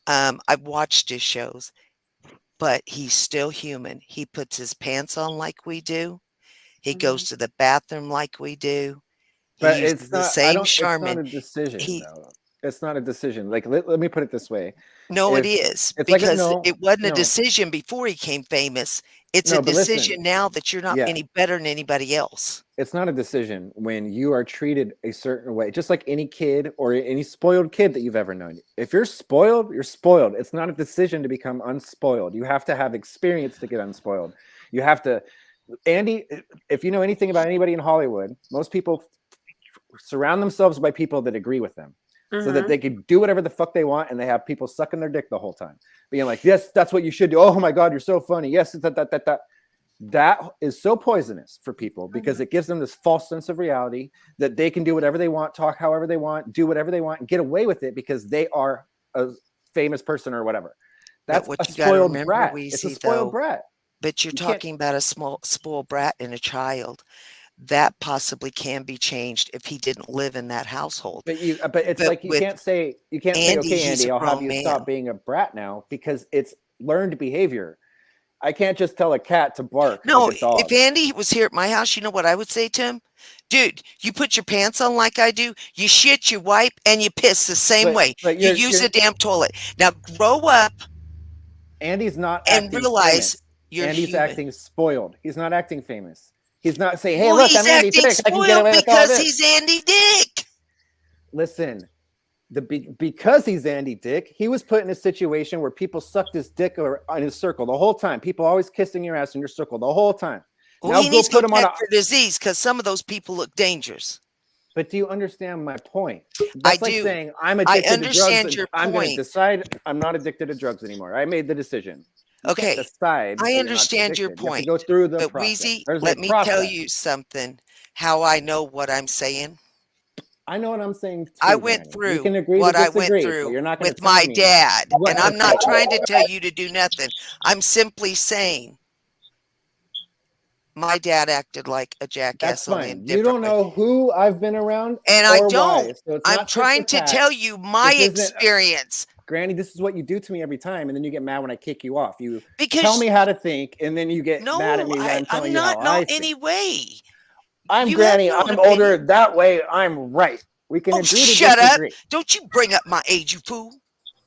I've watched his shows, but he's still human. He puts his pants on like we do. He goes Hmm. to the bathroom like we do. He But uses it's the not. I same don't. It's not Charmin. a decision, He though. It's not a decision. Like let me put it this way: No, it if is, it's like because no, it wasn't a no, decision before he came famous. It's a no. But listen, decision now that you're not yeah, any better than anybody else. it's not a decision when you are treated a certain way, just like any kid or any spoiled kid that you've ever known. If you're spoiled, you're spoiled. It's not a decision to become unspoiled. You have to have experience to get unspoiled. You have to, Andy, if you know anything about anybody in Hollywood, most people surround themselves by people that agree with them so that Hmm. they can do whatever the fuck they want and they have people sucking their dick the whole time being like, yes, that's what you should do. Oh my God, you're so funny. Yes, that. That is so poisonous for people because it gives them this false sense of reality that they can do whatever they want, talk however they want, do whatever they want, and get away with it because they are a famous person or whatever. That's what a you gotta spoiled remember, brat. It's a Weezy, spoiled though, brat. but you're You can't- talking about a small spoiled brat and a child. That possibly can be changed if he didn't live in that household. But it's But like you with can't say, Andy, okay, he's Andy, a I'll have grown you man. stop being a brat now because it's learned behavior. I can't just tell a cat to bark No, like a dog. if Andy was here at my house, you know what I would say to him? Dude, you put your pants on like I do, you shit, you wipe, and you piss the same way. But You use the damn toilet. Now grow up Andy's not and acting realize famous. you're Andy's human. acting spoiled. He's not acting famous. He's not saying, "Hey, Well, look, he's I'm Andy acting Dick. I can get spoiled away with all because this." he's Andy Dick. Listen, because he's Andy Dick, he was put in a situation where people sucked his dick on his circle the whole time. People always kissing your ass in your circle the whole time. Well, Now he go needs to put go him on check a. for disease because some of those people look dangerous. But do you understand my point? I That's like do. saying I'm I addicted to drugs. understand And your I'm going to point. decide I'm not addicted to drugs anymore. I made the decision. You Okay, can't decide that I you're not understand your addicted. You have to point. go through the But process. Weezy, There's let a me tell process. you something, how I know what I'm saying. I know what I'm saying too. I went Granny. through We can agree what to I went disagree, but through you're not going to with tell my me dad. what And to I'm not think. trying to tell you to do nothing. I'm simply saying my dad acted like a That's jackass, only fine. in You don't different way. know who I've been around And I or why. don't. So it's I'm not tit trying for to tat. tell you my This isn't- experience. Granny, this is what you do to me every time, and then you get mad when I kick you off. You Because tell me how to think, and then you get no, mad at me when I'm telling I'm you not how no I think. any way. I'm You have Granny. no I'm opinion. older. That way, I'm right. We can Oh, agree to shut up. disagree. Don't you bring up my age, you fool.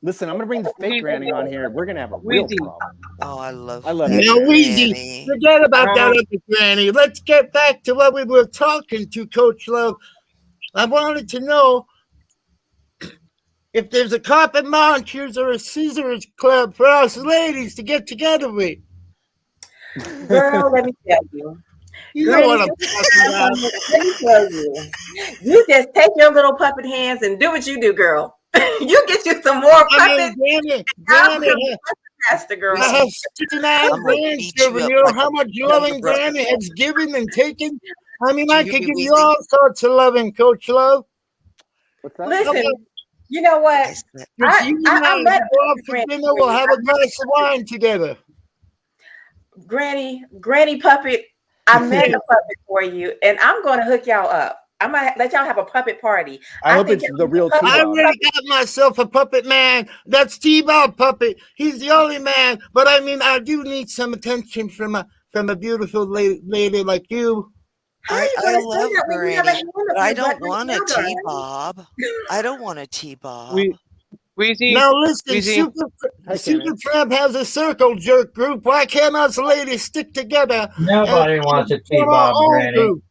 Listen, I'm gonna bring the fake Weezy. Granny on here. We're gonna have a real Weezy. problem. Oh, I love I love that you, Now, Weezy, Granny. forget about that other Granny. Let's get back to what we were talking to, Coach Love. I wanted to know if there's a carpet munchers or a scissors club for us ladies to get together with. Girl, let me tell you. You know Granny, what I'm talking about. let me tell you. You just take your little puppet hands and do what you do, girl. You get you some more I mean, puppets. Granny, Faster, girl. I have 69 I'm gonna beat you grandchildren. up You know like how a much younger loving brother. Granny has given and taken? I mean, Do I you hear could me, give you Weezy? all sorts of loving, Coach Love. What's that? Listen, you know what? I said, If you and I I'm better go out than for Granny. dinner, we'll have a glass of wine together. Granny puppet. I made a puppet for you, and I'm going to hook y'all up. I'm gonna let y'all have a puppet party. I hope think it's y'all the need real a puppet. I T-Bob. already got myself a puppet man. That's T-Bob puppet. He's the only man. But I mean, I do need some attention from a beautiful lady like you. How are you I going to say love that when you have a Granny, hand but up I your butt don't right want a now, darling? T-Bob. I don't want a T-Bob. Weezy. Now listen, Weezy. Hi, Super Kenneth. Tramp has a circle jerk group. Why can't us ladies stick together? Nobody and wants a form our T-Bob, own Granny. group?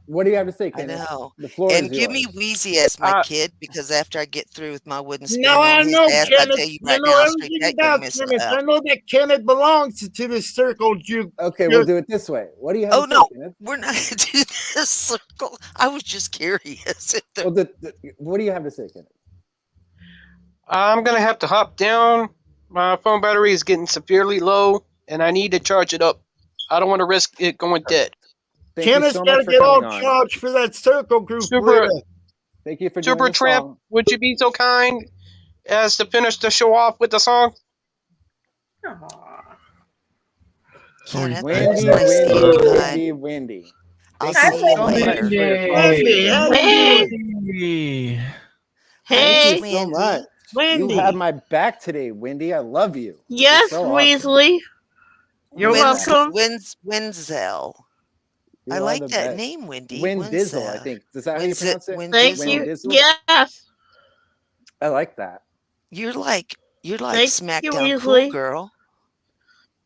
What do you have to say, I Kenneth? know. The floor And is give yours. me Wheezy as my kid because after I get through with my wooden spoon Now I on his know ass, I Kenneth. tell you You right know now, I'll straight everything that young about missile Kenneth. I out. know that Kenneth belongs to the circle juke. Okay, we'll do it this way. What do you have Oh to say, no, Kenneth? we're not going to do this circle. I was just curious. If Well, what do you have to say, Kenneth? I'm gonna have to hop down. My phone battery is getting severely low, and I need to charge it up. I don't want to risk it going dead. Thank you Kenneth's so got much to for get all coming on. charged for that circle group Super- later. Thank you for doing Super the Tramp, song. would you be so kind as to finish the show off with the song? Aw. Kenneth, Windy, nice seeing you, bud. windy, windy. I'll Thank see you you so much later. for your Wendy, how you doing? Hey. Hey, Thank you so much. Wendy. You had my back today, Windy. I love you. Yes, You're so awesome. Weasley. You're welcome. Wenzel. You I are like the that best. name, Wendy. Windizzle, I think. Is that how you pronounce it? Thank you. Windizzle? Yes. I like that. You're like Thank you, SmackDown cool Weasley. girl.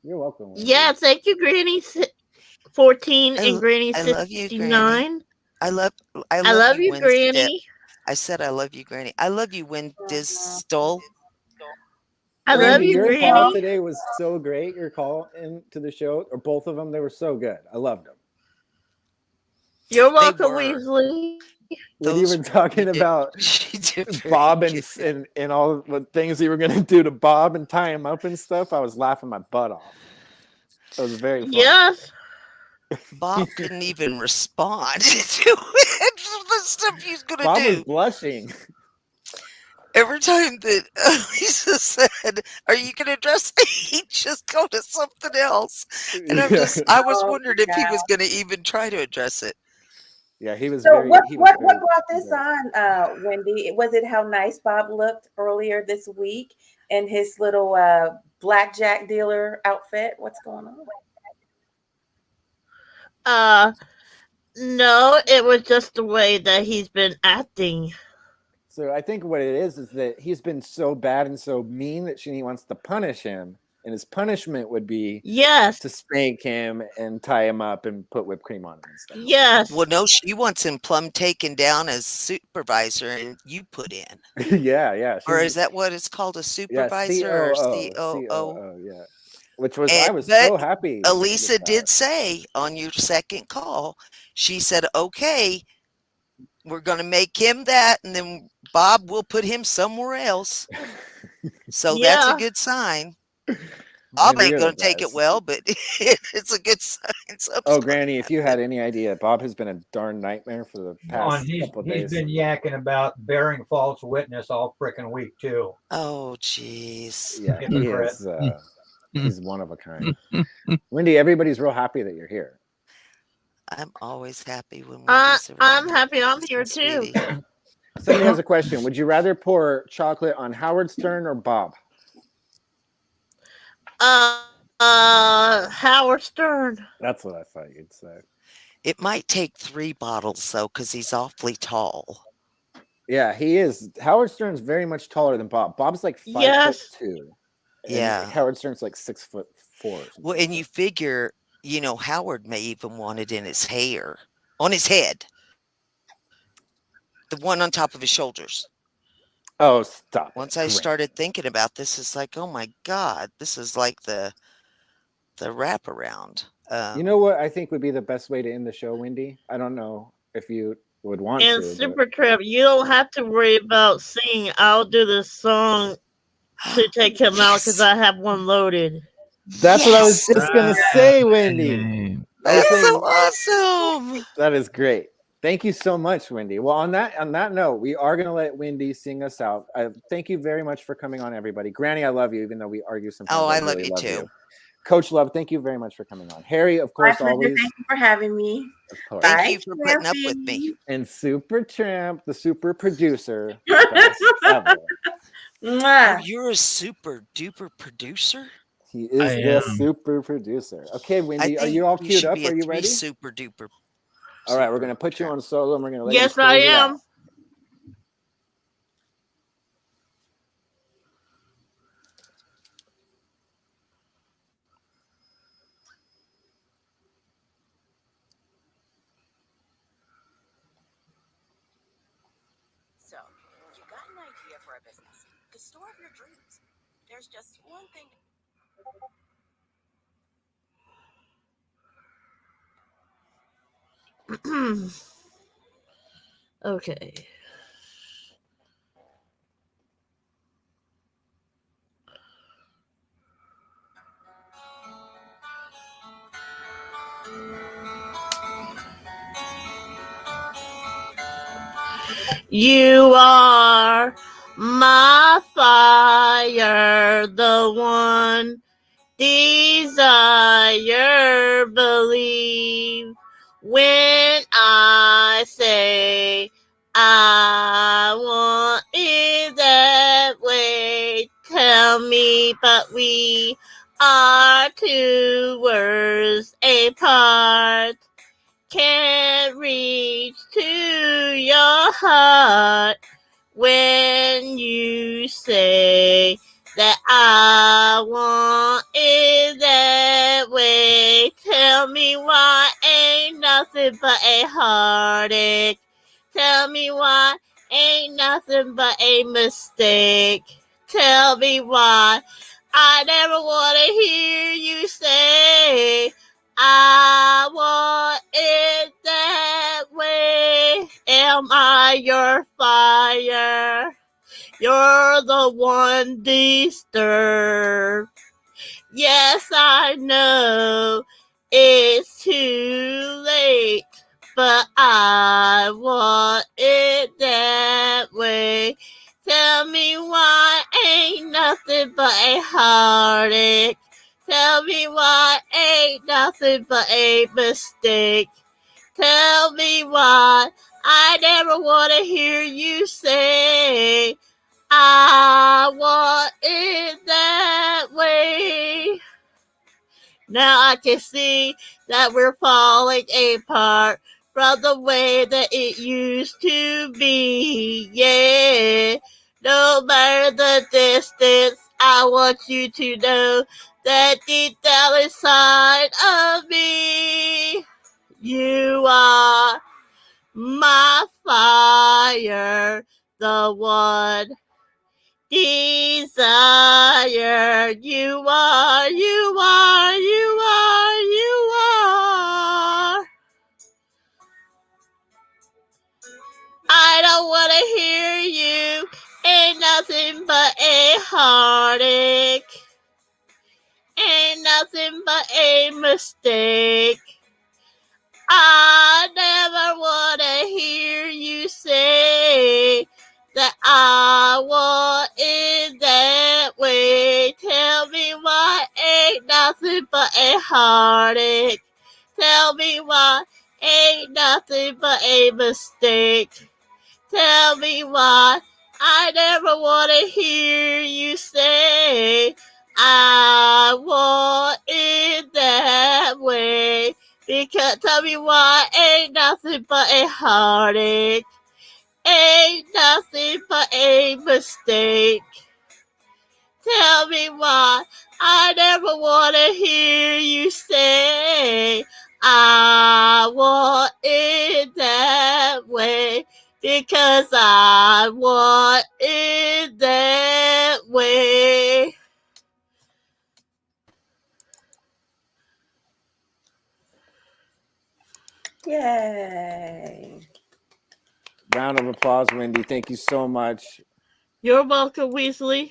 You're welcome, Wendy. Yeah, thank you, Granny 14 and Granny I love you, 69. Granny. I love you, Winstep. Granny. I said I love you, Granny. I love you, Windizzle. I love Wendy, you, your call Granny. today was so great. Your call into the show, or both of them, they were so good. I loved them. You're welcome, were. Weasley. When you were talking about Bob and all the things you were going to do to Bob and tie him up and stuff, I was laughing my butt off. It was very fun. Yes. Bob couldn't even respond to the stuff he's going to Bob was do. blushing. Every time that Lisa said, "Are you going to address it?" he'd just go to something else. And I was Oh, wondering if he yeah. was going to even try to address it. Yeah, he was So very. what He was very brought this on, Wendy? Was it how nice Bob looked earlier this week in his little blackjack dealer outfit? What's going on? No, it was just the way that he's been acting. So I think what it is that he's been so bad and so mean that she wants to punish him, and his punishment would be Yes. to spank him and tie him up and put whipped cream on him and stuff. Yes. Well, no, she wants him plumb taken down as supervisor, and you put in. Yeah. Or is that what it's called, a supervisor or COO? COO, yeah. Which was I was But so happy. Elisa did say on your second call, she said, "Okay, we're going to make him that, and then Bob will put him somewhere else." So that's a good sign. Bob ain't going to take it well, but it's a good sign. Oh, Granny, if you had any idea, Bob has been a darn nightmare for the past couple of days. He's been yakking about bearing false witness all frickin' week, too. Oh, jeez. Yeah, he is. He's one of a kind. Wendy, everybody's real happy that you're here. I'm always happy when I'm happy I'm here too. Somebody has a question. Would you rather pour chocolate on Howard Stern or Bob? Howard Stern. That's what I thought you'd say. It might take 3 bottles, though, because he's awfully tall. Yeah, he is. Howard Stern's very much taller than Bob. Bob's like 5'2". Yeah. Howard Stern's like 6'4". Well, and you figure, Howard may even want it in his hair, on his head, the one on top of his shoulders. Oh, stop! Once I started thinking about this, it's like, oh my God, this is like the wraparound. You know what I think would be the best way to end the show, Wendy? I don't know if you would want and to. Super Trip, you don't have to worry about singing. I'll do the song to take him out because I have one loaded. That's what I was just gonna say, Wendy. That's so awesome. That is great. Thank you so much, Wendy. Well, on that note, we are gonna let Wendy sing us out. Thank you very much for coming on, everybody. Granny, I love you, even though we argue sometimes. Oh, I love you too. Coach Love, thank you very much for coming on. Harry, of course, always. Thank you for having me. Of course. Thank you for putting up with me. And Super Tramp, the super producer. Best ever. Oh, you're a super duper producer? He is the super producer. Okay, Wendy, are you all queued up? Are you ready? Super duper. All right, we're going to put you on solo and we're going to let yes, you I close it am. out. So, you got an idea for a business, the store of your dreams. There's just one thing. Okay. You are my fire, the one desire, believe when I say I want it that way. Tell me, but we are 2 words apart. Can't reach to your heart when you say that I want it that way. Tell me why ain't nothing but a heartache. Tell me why ain't nothing but a mistake. Tell me why I never want to hear you say I want it that way. Am I your fire? You're the one disturbed. Yes, I know it's too late, but I want it that way. Tell me why ain't nothing but a heartache. Tell me why ain't nothing but a mistake. Tell me why I never want to hear you say I want it that way. Now I can see that we're falling apart from the way that it used to be. Yeah, no matter the distance, I want you to know that deep down inside of me, you are my fire, the one desire. You are, you are, you are, you are. I don't want to hear you. Ain't nothing but a heartache. Ain't nothing but a mistake. I never want to hear you say that I want it that way. Tell me why ain't nothing but a heartache. Tell me why ain't nothing but a mistake. Tell me why I never want to hear you say I want it that way. Because tell me why ain't nothing but a heartache. Ain't nothing but a mistake. Tell me why I never want to hear you say I want it that way. Because I want it that way. Yay. Round of applause, Wendy. Thank you so much. You're welcome, Weasley.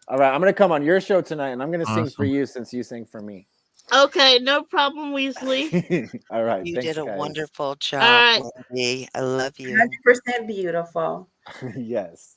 All right, I'm going to come on your show tonight, and I'm going to sing for Awesome. you since you sing for me. Okay, no problem, Weasley. All right, You thanks, did a guys. wonderful job, All right. Wendy. I love you. 100% beautiful. Yes.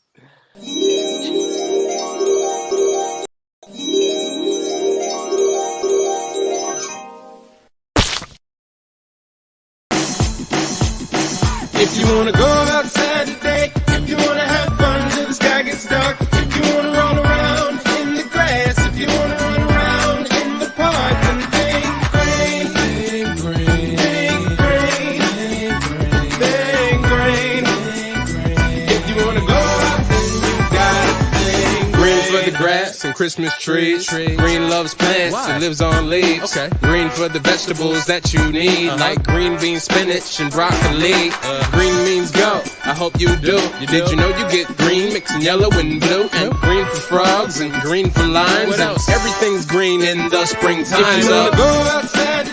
If you wanna go outside today, if you wanna have fun till the sky gets dark, if you wanna roll around in the grass, if you wanna run around in the park, then think green, think green, think green, think green, think green, think green. If you wanna go out, then you gotta think green for the grass and Christmas trees. Green loves plants and lives on leaves. Green for the vegetables that you need, like green beans, spinach, and broccoli. Green means go. I hope you do. Did you know you get green mixing yellow and blue? And green for frogs and green for limes. And everything's green in the springtime. If you wanna go outside